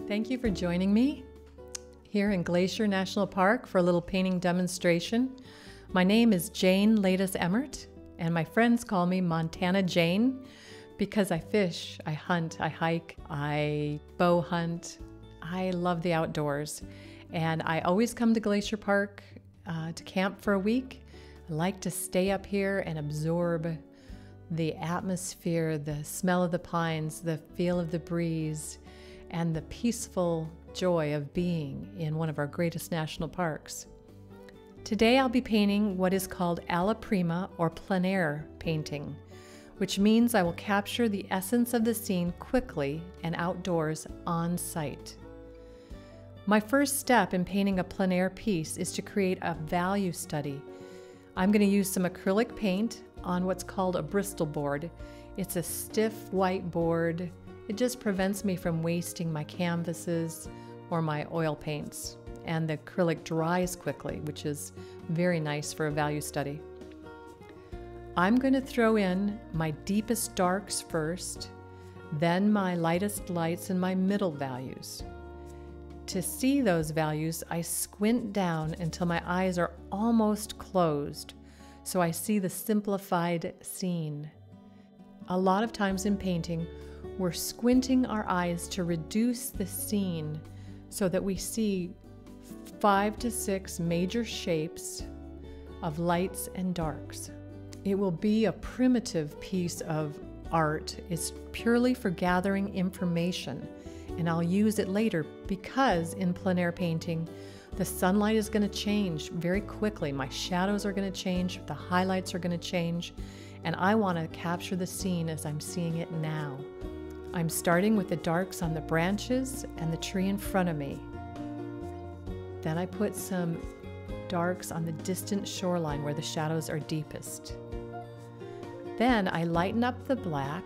Thank you for joining me here in Glacier National Park for a little painting demonstration. My name is Jane Latus Emmert, and my friends call me Montana Jane because I fish, I hunt, I hike, I bow hunt. I love the outdoors, and I always come to Glacier Park to camp for a week. I like to stay up here and absorb the atmosphere, the smell of the pines, the feel of the breeze, and the peaceful joy of being in one of our greatest national parks. Today I'll be painting what is called alla prima or plein air painting, which means I will capture the essence of the scene quickly and outdoors on site. My first step in painting a plein air piece is to create a value study. I'm going to use some acrylic paint on what's called a Bristol board. It's a stiff white board. It just prevents me from wasting my canvases or my oil paints, and the acrylic dries quickly, which is very nice for a value study. I'm going to throw in my deepest darks first, then my lightest lights and my middle values. To see those values, I squint down until my eyes are almost closed, so I see the simplified scene. A lot of times in painting, we're squinting our eyes to reduce the scene so that we see 5 to 6 major shapes of lights and darks. It will be a primitive piece of art. It's purely for gathering information, and I'll use it later because in plein air painting, the sunlight is going to change very quickly. My shadows are going to change, the highlights are going to change, and I want to capture the scene as I'm seeing it now. I'm starting with the darks on the branches and the tree in front of me. Then I put some darks on the distant shoreline where the shadows are deepest. Then I lighten up the black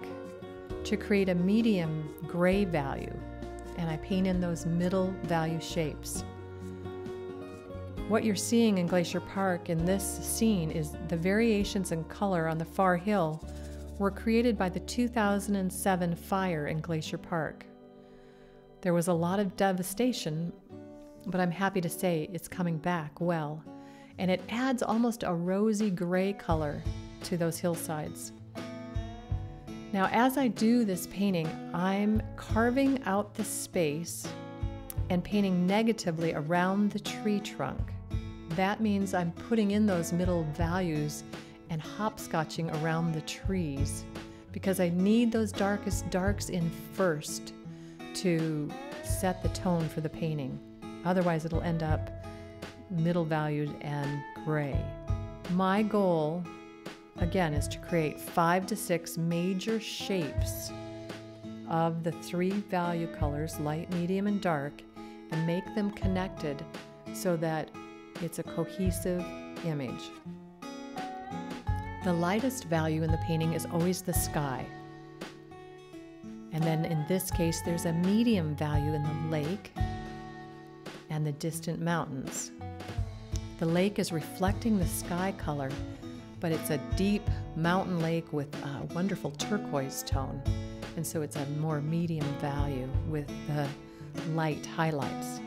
to create a medium gray value, and I paint in those middle value shapes. What you're seeing in Glacier Park in this scene is the variations in color on the far hill were created by the 2007 fire in Glacier Park. There was a lot of devastation, but I'm happy to say it's coming back well, and it adds almost a rosy gray color to those hillsides. Now, as I do this painting, I'm carving out the space and painting negatively around the tree trunk. That means I'm putting in those middle values and hopscotching around the trees because I need those darkest darks in first to set the tone for the painting. Otherwise, it'll end up middle valued and gray. My goal, again, is to create 5 to 6 major shapes of the 3 value colors, light, medium, and dark, and make them connected so that it's a cohesive image. The lightest value in the painting is always the sky. And then in this case, there's a medium value in the lake and the distant mountains. The lake is reflecting the sky color, but it's a deep mountain lake with a wonderful turquoise tone. And so it's a more medium value with the light highlights.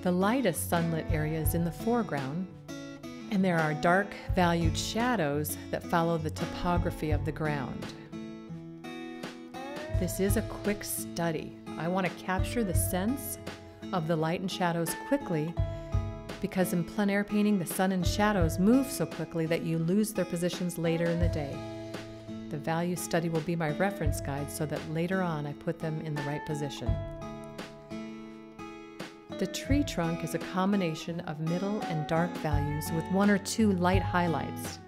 The lightest sunlit area is in the foreground, and there are dark valued shadows that follow the topography of the ground. This is a quick study. I want to capture the sense of the light and shadows quickly because in plein air painting, the sun and shadows move so quickly that you lose their positions later in the day. The value study will be my reference guide so that later on I put them in the right position. The tree trunk is a combination of middle and dark values with 1 or 2 light highlights.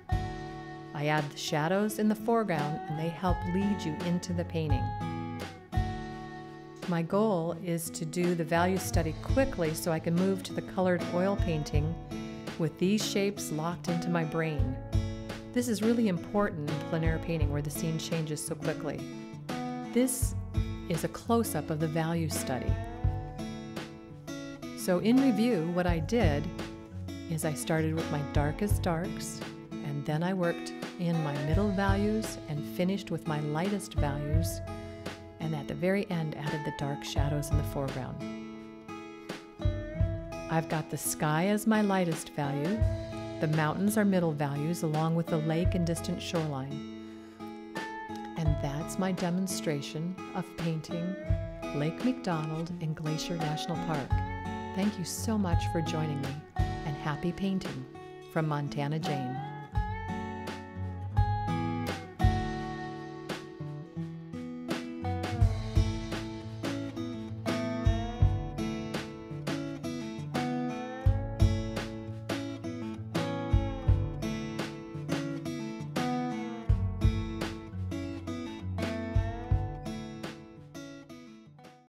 I add the shadows in the foreground and they help lead you into the painting. My goal is to do the value study quickly so I can move to the colored oil painting with these shapes locked into my brain. This is really important in plein air painting where the scene changes so quickly. This is a close-up of the value study. So in review, what I did is I started with my darkest darks, and then I worked in my middle values and finished with my lightest values and at the very end added the dark shadows in the foreground. I've got the sky as my lightest value, the mountains are middle values along with the lake and distant shoreline. And that's my demonstration of painting Lake McDonald in Glacier National Park. Thank you so much for joining me, and happy painting from Montana Jane.